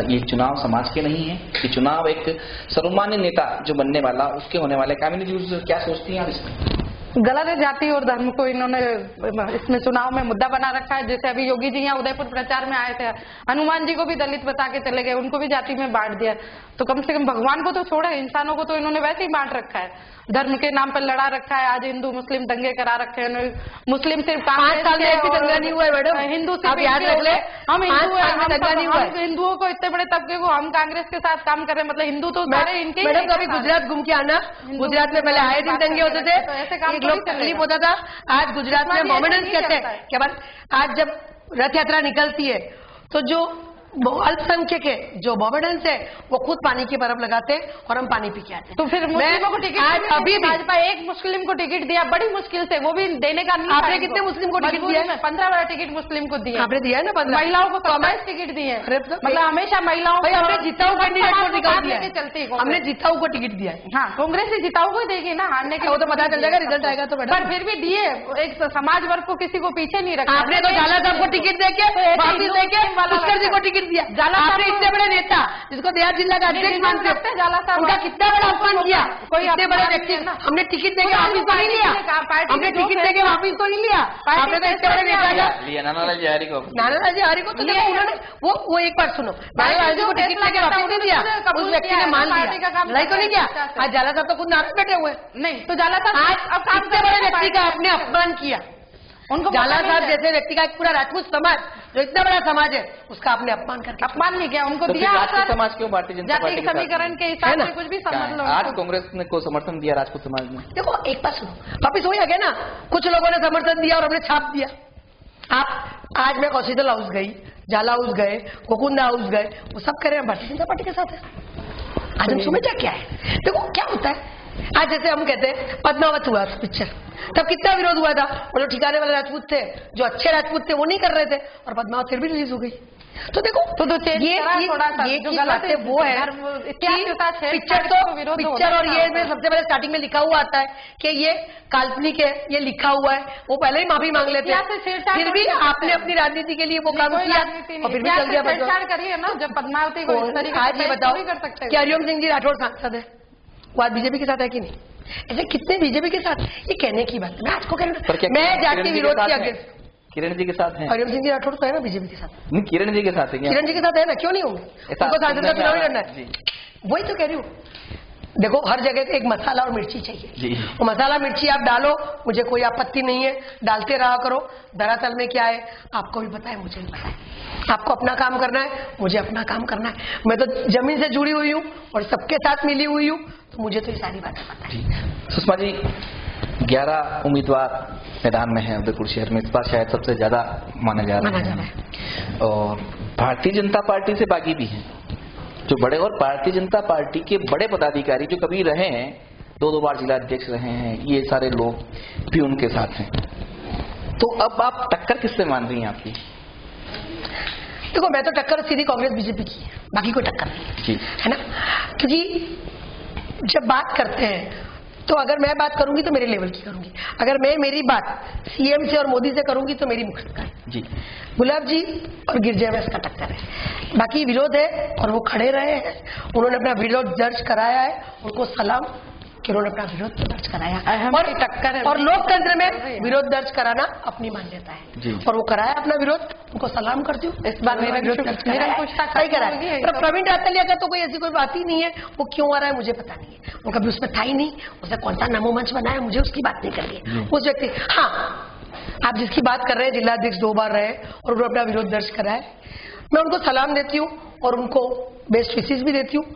ये चुनाव समाज के नहीं है, ये चुनाव एक सर्वमान्य नेता जो बनने वाला उसके होने वाले। कामिनी जी क्या सोचती हैं आप इसमें? गलत है, जाति और धर्म को इन्होंने इसमें चुनाव में मुद्दा बना रखा है। जैसे अभी योगी जी यहाँ उदयपुर प्रचार में आए थे, हनुमान जी को भी दलित बता के चले गए, उनको भी जाति में बांट दिया। तो कम से कम भगवान को तो छोड़ा, इंसानों को तो इन्होंने वैसे ही बांट रखा है, धर्म के नाम पर लड़ा रखा है। आज हिंदू मुस्लिम दंगे करा रखे हैं, मुस्लिम सिर्फ 5 साल में ऐसी दंगा नहीं हुआ है मैडम, हिंदू सिर्फ याद रख ले, हम हिंदू है, हिंदुओं को इतने बड़े तबके को हम कांग्रेस के साथ काम कर रहे हैं, मतलब हिंदू तो सारे इनके। मैडम कभी गुजरात घूम के आना, गुजरात में पहले आए दिन दंगे होते थे, ऐसे काम तकलीफ होता था। आज गुजरात में मोमेंट्स कहते हैं कि आज जब रथ यात्रा निकलती है तो जो अल्पसंख्यक है जो मोमेडन्स है वो खुद पानी की बर्फ लगाते हैं और हम पानी पी के आते हैं। तो फिर मुस्लिमों को टिकट अभी भाजपा एक मुस्लिम को टिकट दिया बड़ी मुश्किल से, वो भी देने का नहीं। आपने कितने मुस्लिम को टिकट दिया है? 15 बड़ा टिकट मुस्लिम को दिया। आपने दिया है ना 15। महिलाओं को 27 टिकट दिए, मतलब हमेशा महिलाओं को। हमने जीताऊ कैंडिडेट को टिकट दिया है, चलती है, हमने जीताऊ को टिकट दिया है। हाँ, कांग्रेस ने जीताऊ को देगी ना, हारने के वो तो पता चल जाएगा, रिजल्ट आएगा तो। पर फिर भी दिए, एक समाज वर्ग को किसी को पीछे नहीं रखा। आपने तो जाला साहब को टिकट देके वापिस देके पुष्कर जी को टिकट दिया। जाला साहब इतने बड़े नेता जिसको देहात जिला का अध्यक्ष मानते हैं, जाला साहब उनका कितना बड़ा अपमान किया। कोई इतने बड़े व्यक्ति हमने टिकट देके वापिस तो नहीं लिया, हमने टिकट देके वापिस तो नहीं लिया। आपने तो इतने बड़े नेता नानाजी हरी को तो उन्होंने वो एक बार सुनो, नानाजी को टिकट देके वापिस नहीं दिया, उस व्यक्ति ने मान लिया, लड़ाई तो नहीं किया। आज जाला साहब तो खुद नाराज बैठे हुए नहीं, तो जाला साहब आज अब इतने बड़े व्यक्ति का आपने अपमान किया। उनको जाला साहब जैसे व्यक्ति का एक पूरा राजपूत समाज जो इतना बड़ा समाज है उसका आपने अपमान करके अपमान नहीं किया, उनको दिया। राजपूत समाज क्यों भारतीय जनता पार्टी के समीकरण के हिसाब से कुछ भी समझ लो। आज कांग्रेस ने को समर्थन दिया राजपूत समाज ने। देखो एक बात सुनो, वापिस वही आ गया ना, कुछ लोगों ने समर्थन दिया और हमने छाप दिया। आप आज मैं कौशिदल हाउस गई, जाला हाउस गए, कोकुंदा हाउस गए, वो सब कह रहे हैं भारतीय जनता पार्टी के साथ है। आज हम समझा क्या है, देखो क्या होता है। आज जैसे हम कहते हैं पद्मावत हुआ पिक्चर, तब कितना विरोध हुआ था। वो जो ठिकाने वाले राजपूत थे, जो अच्छे राजपूत थे वो नहीं कर रहे थे, और पद्मावत फिर भी रिलीज हो गई। तो देखो ये चीज गलत है, वो है पिक्चर और ये में सबसे पहले स्टार्टिंग में लिखा हुआ आता है कि ये काल्पनिक है, ये लिखा हुआ है, वो पहले ही माफी मांग लेते हैं। फिर भी आपने अपनी राजनीति के लिए वो काम किया और फिर भी चल गया। करिए ना, जब पद्मावती को आज ये बताओ कि हरिओम सिंह जी राठौड़ सांसद है, वो आज बीजेपी के साथ है कि नहीं? ऐसे कितने बीजेपी के साथ, ये कहने की बात। मैं आज को कहना, मैं जाति विरोध के अगेंस्ट किरण जी के साथ है। हरिओम सिंह जी राठौड़ तो है ना बीजेपी के साथ। नहीं, किरण जी के साथ है। किरण जी के साथ है ना, क्यों नहीं होंगे? उनको सांसद का चुनाव ही लड़ना है। वही तो कह रही हूँ। देखो हर जगह एक मसाला और मिर्ची चाहिए। वो मसाला मिर्ची आप डालो, मुझे कोई आपत्ति नहीं है, डालते रहा करो। दरअसल में क्या है, आपको भी पता है, मुझे भी पता है। आपको अपना काम करना है, मुझे अपना काम करना है। मैं तो जमीन से जुड़ी हुई हूँ और सबके साथ मिली हुई हूँ, तो मुझे तो ये सारी बातें पता है। सुषमा जी, 11 उम्मीदवार मैदान में है उदयपुर शहर में, इस बार शायद सबसे ज्यादा माना जा रहा है। और भारतीय जनता पार्टी से बागी भी हैं जो बड़े, और भारतीय जनता पार्टी के बड़े पदाधिकारी जो कभी रहे हैं, 2 बार जिला अध्यक्ष रहे हैं, ये सारे लोग भी उनके साथ हैं। तो अब आप टक्कर किससे मान रही हैं आपकी? देखो मैं तो टक्कर सीधी कांग्रेस बीजेपी की है, बाकी कोई टक्कर नहीं है ना। क्योंकि जब बात करते हैं तो अगर मैं बात करूंगी तो मेरे लेवल की करूंगी, अगर मैं मेरी बात सीएम से और मोदी से करूंगी तो मेरी मुख्य जी गुलाब जी और गिरजा में इसका टक्कर है। बाकी विरोध है और वो खड़े रहे हैं, उन्होंने अपना विरोध दर्ज कराया है, उनको सलाम कि उन्होंने अपना विरोध दर्ज कराया। और टक्कर है, और लोकतंत्र में विरोध दर्ज कराना अपनी मान्यता है, और वो कराया अपना विरोध, उनको सलाम करती हूँ। इस बार मेरा विरोध दर्ज सही कराया। पर प्रवीण रातलिया का तो कोई ऐसी कोई बात ही नहीं है, वो क्यों आ रहा है मुझे पता नहीं है, वो कभी उसमें था ही नहीं, उसने कौन सा नमो मंच बनाया, मुझे उसकी बात नहीं करनी है। उस व्यक्ति, हाँ आप जिसकी बात कर रहे हैं, जिलाध्यक्ष 2 बार रहे और उन्होंने अपना विरोध दर्ज कराया, मैं उनको सलाम देती हूँ और उनको बेस्ट विशेष भी देती हूँ।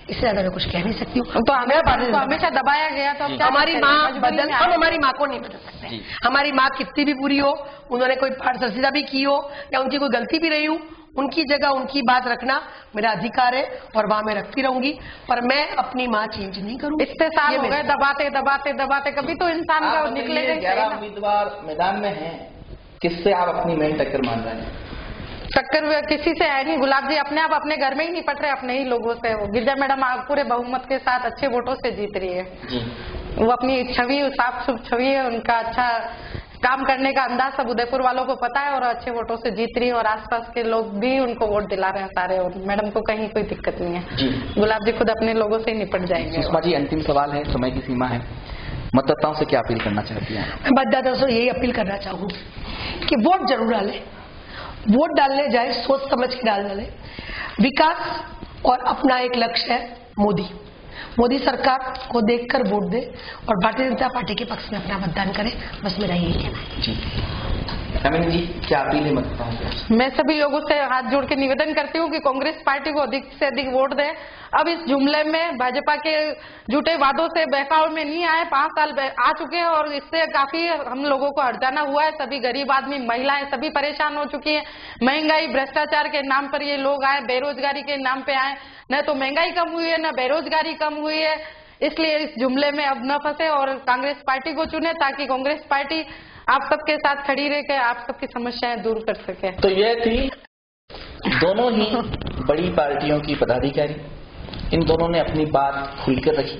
इससे ज्यादा मैं कुछ कह नहीं सकती हूँ। तो हमेशा दबाया गया, तो हमारी माँ बदल, हम हमारी माँ को नहीं बदल सकते। हमारी माँ कितनी भी बुरी हो, उन्होंने कोई पारदर्शिता भी की हो या उनकी कोई गलती भी रही हो, उनकी जगह उनकी बात रखना मेरा अधिकार है और वहाँ मैं रखती रहूंगी, पर मैं अपनी माँ चेंज नहीं करूँगी। इतने साल हो गए दबाते दबाते दबाते, कभी तो इंसान का निकलेगा। 11 उम्मीदवार मैदान में हैं, किससे आप अपनी मेन टक्कर मान रहे हैं? टक्कर किसी से है नहीं। गुलाब जी अपने आप अपने घर में ही निपट रहे, अपने ही लोगों से। वो गिरजा मैडम पूरे बहुमत के साथ अच्छे वोटों से जीत रही है। वो अपनी छवि, साफ सुफ छवि है, उनका अच्छा काम करने का अंदाज सब उदयपुर वालों को पता है, और अच्छे वोटों से जीत रही है, और आसपास के लोग भी उनको वोट दिला रहे हैं सारे, और मैडम को कहीं कोई दिक्कत नहीं है। गुलाब जी खुद अपने लोगों से ही निपट जाएंगे। सुषमा जी, अंतिम सवाल है, समय की सीमा है, मतदाताओं से क्या अपील करना चाहती हैं? मैं मतदाताओं से यही अपील करना चाहूंगी कि वोट जरूर डालें, वोट डालने जाए सोच समझ के डालने। विकास और अपना एक लक्ष्य है मोदी सरकार को देखकर वोट दे और भारतीय जनता पार्टी के पक्ष में अपना मतदान करें। बस मेरा यही कहना है। हेमंत जी, क्या अपील है मतदाताओं से? मैं सभी लोगों से हाथ जोड़ के निवेदन करती हूँ कि कांग्रेस पार्टी को अधिक से अधिक वोट दे। अब इस जुमले में भाजपा के झूठे वादों से बहकाव में नहीं आए। 5 साल आ चुके हैं और इससे काफी हम लोगों को हर्जाना हुआ है। सभी गरीब आदमी, महिलाएं सभी परेशान हो चुकी हैं। महंगाई, भ्रष्टाचार के नाम पर ये लोग आए, बेरोजगारी के नाम पे आए। न तो महंगाई कम हुई है, न बेरोजगारी कम हुई है। इसलिए इस जुमले में अब न फंसे और कांग्रेस पार्टी को चुने, ताकि कांग्रेस पार्टी आप सबके साथ खड़ी रह के आप सबकी समस्याएं दूर कर सके। तो यह थी दोनों ही बड़ी पार्टियों की पदाधिकारी। इन दोनों ने अपनी बात खुलकर रखी,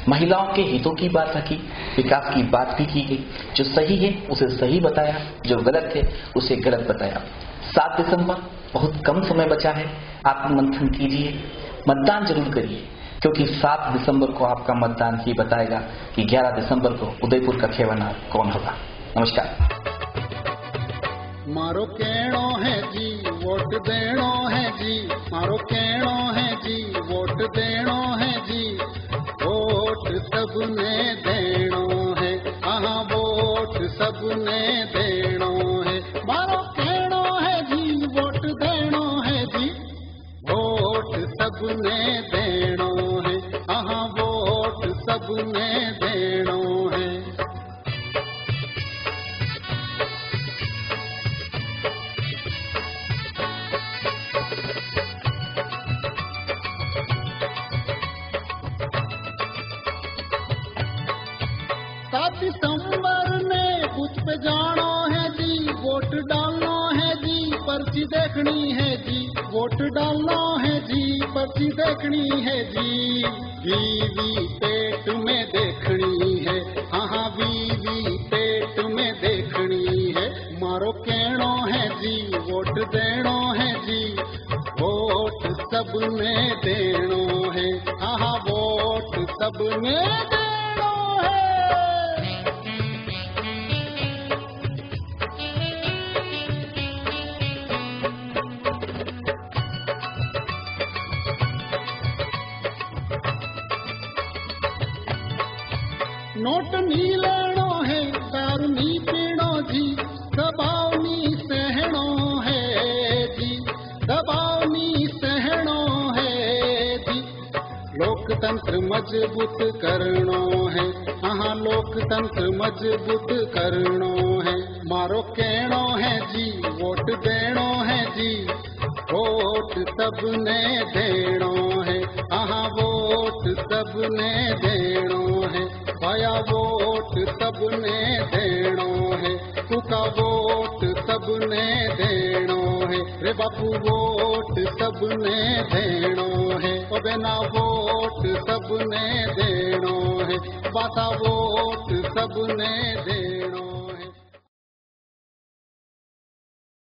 महिलाओं के हितों की बात रखी, विकास की बात भी की गई। जो सही है उसे सही बताया, जो गलत है उसे गलत बताया। 7 दिसंबर बहुत कम समय बचा है, आत्ममंथन कीजिए, मतदान जरूर करिए, क्योंकि 7 दिसंबर को आपका मतदान ही बताएगा कि 11 दिसंबर को उदयपुर का खेवानार कौन होगा। नमस्कार। मारो कहणो है जी, वोट देणो है जी। मारो कहणो है जी, वोट देणो है जी। वोट सबने देणो है, हाँ वोट सबने देणो है। मारो कहणो है जी, वोट देणो है जी। वोट सबने देणो है, हाँ वोट सबने देणो है। दिसंबर ने बूथ पे जाना है जी, वोट डालना है जी, पर्ची देखनी है जी। वोट डालना है जी, पर्ची देखनी है जी। बीवी पेट में देखनी है, हाँ बीवी पेट में देखनी है। मारो कहणो है जी, वोट देणो है जी। वोट सबने देणो है, हाँ वोट सबने देणो है। नोट नी लेणो है, दारू नी पीणो जी, दबाव नी सहणो है जी, दबाव नी सहणो है जी। लोकतंत्र मजबूत करनो है, हाँ लोकतंत्र मजबूत करनो है। मारो कहणो है जी, वोट देणो है जी। वोट सबने देणो है, हाँ वोट सबने देणो है। भाया वोट सबने देणो है, तुका वोट सबने देणो है। रे बापू वोट सबने देणो है, ओ बेना वोट सबने देणो है। बाता वोट सबने देणो